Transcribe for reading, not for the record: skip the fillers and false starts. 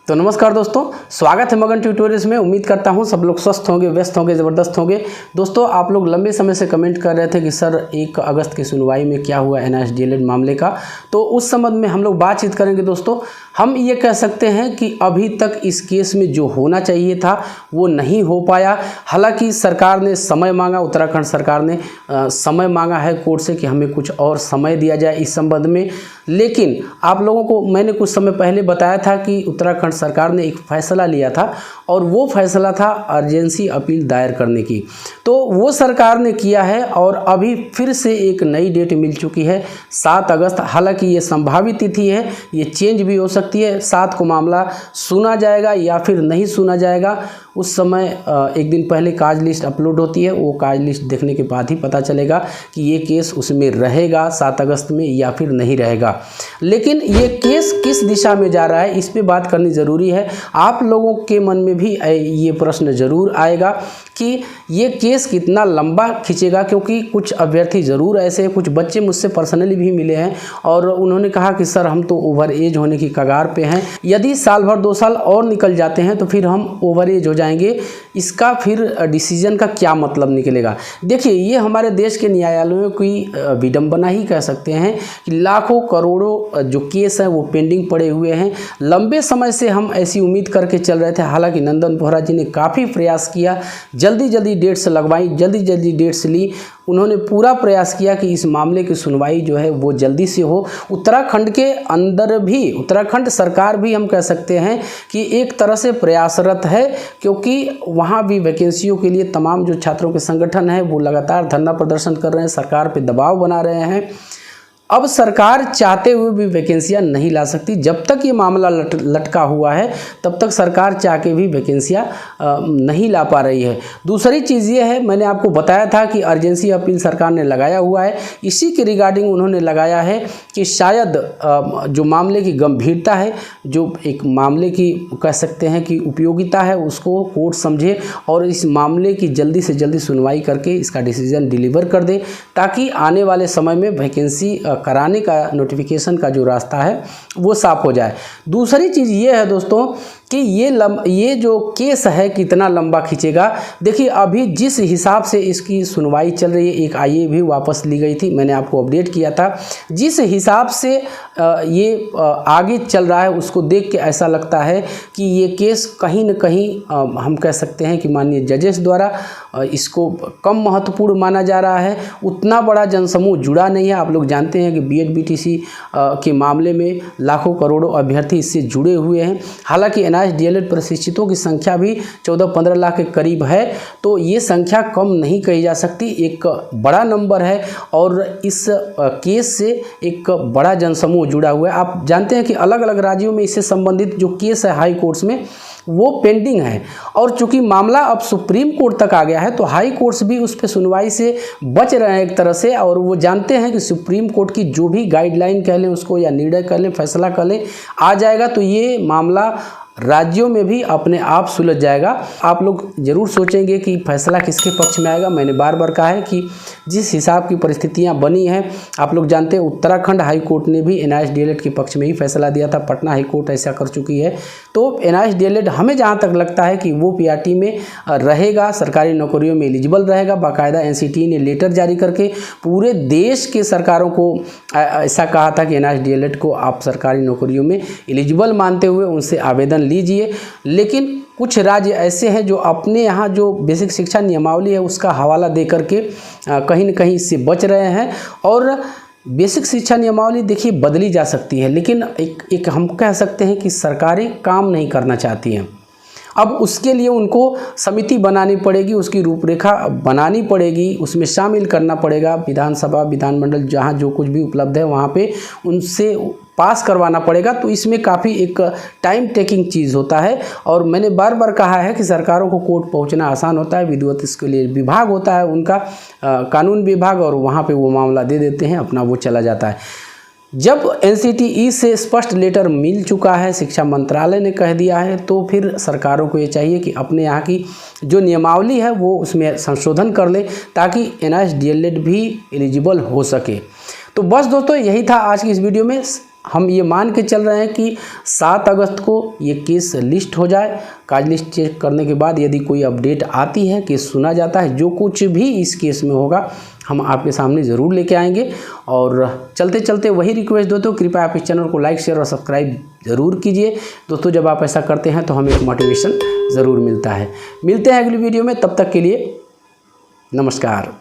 तो नमस्कार दोस्तों, स्वागत है मगन ट्यूटोरियल्स में। उम्मीद करता हूं सब लोग स्वस्थ होंगे, व्यस्त होंगे, ज़बरदस्त होंगे। दोस्तों, आप लोग लंबे समय से कमेंट कर रहे थे कि सर 1 अगस्त की सुनवाई में क्या हुआ NIST DLED मामले का, तो उस संबंध में हम लोग बातचीत करेंगे। दोस्तों, हम ये कह सकते हैं कि अभी तक इस केस में जो होना चाहिए था वो नहीं हो पाया। हालांकि सरकार ने समय मांगा, उत्तराखंड सरकार ने समय मांगा है कोर्ट से कि हमें कुछ और समय दिया जाए इस संबंध में। लेकिन आप लोगों को मैंने कुछ समय पहले बताया था कि उत्तराखंड सरकार ने एक फैसला लिया था और वो फैसला था अर्जेंसी अपील दायर करने की। तो वो सरकार ने किया है और अभी फिर से एक नई डेट मिल चुकी है 7 अगस्त। हालांकि ये संभावित तिथि है, ये चेंज भी हो सकती है। 7 को मामला सुना जाएगा या फिर नहीं सुना जाएगा, उस समय एक दिन पहले काज लिस्ट अपलोड होती है। वो काज लिस्ट देखने के बाद ही पता चलेगा कि ये केस उसमें रहेगा 7 अगस्त में या फिर नहीं रहेगा। लेकिन ये केस किस दिशा में जा रहा है, इस पे बात करनी ज़रूरी है। आप लोगों के मन में भी ये प्रश्न ज़रूर आएगा कि ये केस कितना लंबा खींचेगा, क्योंकि कुछ अभ्यर्थी ज़रूर ऐसे हैं, कुछ बच्चे मुझसे पर्सनली भी मिले हैं और उन्होंने कहा कि सर हम तो ओवर एज होने की कगार पे हैं, यदि साल भर 2 साल और निकल जाते हैं तो फिर हम ओवर एज हो जाएंगे, इसका फिर डिसीजन का क्या मतलब निकलेगा। देखिए, ये हमारे देश के न्यायालयों की विडंबना ही कह सकते हैं कि लाखों करोड़ों जो केस हैं वो पेंडिंग पड़े हुए हैं। लंबे समय से हम ऐसी उम्मीद करके चल रहे थे। हालांकि नंदन बोहरा जी ने काफ़ी प्रयास किया, जल्दी डेट्स लगवाई, जल्दी डेट्स ली। उन्होंने पूरा प्रयास किया कि इस मामले की सुनवाई जो है वो जल्दी से हो। उत्तराखंड के अंदर भी, उत्तराखंड सरकार भी हम कह सकते हैं कि एक तरह से प्रयासरत है, क्योंकि वहाँ भी वैकेंसियों के लिए तमाम जो छात्रों के संगठन हैं वो लगातार धरना प्रदर्शन कर रहे हैं, सरकार पे दबाव बना रहे हैं। अब सरकार चाहते हुए भी वैकेंसियां नहीं ला सकती। जब तक ये मामला लटका हुआ है तब तक सरकार चाह के भी वैकेंसियां नहीं ला पा रही है। दूसरी चीज़ ये है, मैंने आपको बताया था कि अर्जेंसी अपील सरकार ने लगाया हुआ है। इसी के रिगार्डिंग उन्होंने लगाया है कि शायद जो मामले की गंभीरता है, जो एक मामले की कह सकते हैं कि उपयोगिता है, उसको कोर्ट समझे और इस मामले की जल्दी से जल्दी सुनवाई करके इसका डिसीजन डिलीवर कर दे, ताकि आने वाले समय में वैकेंसी कराने का नोटिफिकेशन का जो रास्ता है वो साफ हो जाए। दूसरी चीज़ ये है दोस्तों कि ये जो केस है कितना लंबा खींचेगा। देखिए, अभी जिस हिसाब से इसकी सुनवाई चल रही है, एक IA भी वापस ली गई थी, मैंने आपको अपडेट किया था। जिस हिसाब से ये आगे चल रहा है उसको देख के ऐसा लगता है कि ये केस कहीं न कहीं हम कह सकते हैं कि माननीय जजेस द्वारा इसको कम महत्वपूर्ण माना जा रहा है। उतना बड़ा जनसमूह जुड़ा नहीं है। आप लोग जानते हैं कि BED BTC के मामले में लाखों करोड़ों अभ्यर्थी इससे जुड़े हुए हैं। हालांकि NIST DLED प्रशिक्षितों की संख्या भी 14-15 लाख के करीब है, तो ये संख्या कम नहीं कही जा सकती, एक बड़ा नंबर है और इस केस से एक बड़ा जनसमूह जुड़ा हुआ है। आप जानते हैं कि अलग अलग राज्यों में इससे संबंधित जो केस है हाई कोर्ट्स में वो पेंडिंग है, और चूंकि मामला अब सुप्रीम कोर्ट तक आ गया है तो हाई कोर्ट्स भी उस पर सुनवाई से बच रहे हैं एक तरह से, और वो जानते हैं कि सुप्रीम कोर्ट की जो भी गाइडलाइन कह लें उसको, या निर्णय कह लें, फैसला कह लें, आ जाएगा तो ये मामला राज्यों में भी अपने आप सुलझ जाएगा। आप लोग ज़रूर सोचेंगे कि फैसला किसके पक्ष में आएगा। मैंने बार बार कहा है कि जिस हिसाब की परिस्थितियां बनी हैं, आप लोग जानते हैं उत्तराखंड हाई कोर्ट ने भी NIST DLED के पक्ष में ही फैसला दिया था, पटना हाई कोर्ट ऐसा कर चुकी है। तो NIST DLED हमें जहां तक लगता है कि वो PRT में रहेगा, सरकारी नौकरियों में एलिजिबल रहेगा। बाकायदा NCT ने लेटर जारी करके पूरे देश के सरकारों को ऐसा कहा था कि NIST DLED को आप सरकारी नौकरियों में एलिजिबल मानते हुए उनसे आवेदन लीजिए। लेकिन कुछ राज्य ऐसे हैं जो अपने यहाँ जो बेसिक शिक्षा नियमावली है उसका हवाला दे करके कहीं न कहीं इससे बच रहे हैं। और बेसिक शिक्षा नियमावली देखिए बदली जा सकती है, लेकिन एक हम कह सकते हैं कि सरकारें काम नहीं करना चाहती हैं। अब उसके लिए उनको समिति बनानी पड़ेगी, उसकी रूपरेखा बनानी पड़ेगी, उसमें शामिल करना पड़ेगा विधानसभा, विधानमंडल, जहाँ जो कुछ भी उपलब्ध है वहाँ पे उनसे पास करवाना पड़ेगा। तो इसमें काफ़ी एक टाइम टेकिंग चीज़ होता है। और मैंने बार बार कहा है कि सरकारों को कोर्ट पहुंचना आसान होता है, विधिवत इसके लिए विभाग होता है उनका, कानून विभाग, और वहाँ पे वो मामला दे देते हैं, अपना वो चला जाता है। जब NCTE से स्पष्ट लेटर मिल चुका है, शिक्षा मंत्रालय ने कह दिया है, तो फिर सरकारों को ये चाहिए कि अपने यहाँ की जो नियमावली है वो उसमें संशोधन कर ले, ताकि NIST DLED भी एलिजिबल हो सके। तो बस दोस्तों, यही था आज की इस वीडियो में। हम ये मान के चल रहे हैं कि 7 अगस्त को ये केस लिस्ट हो जाए। काज लिस्ट चेक करने के बाद यदि कोई अपडेट आती है, केस सुना जाता है, जो कुछ भी इस केस में होगा हम आपके सामने ज़रूर लेके आएंगे। और चलते चलते वही रिक्वेस्ट दोस्तों, कृपया आप इस चैनल को लाइक शेयर और सब्सक्राइब ज़रूर कीजिए दोस्तों। जब आप ऐसा करते हैं तो हमें एक मोटिवेशन ज़रूर मिलता है। मिलते हैं अगली वीडियो में, तब तक के लिए नमस्कार।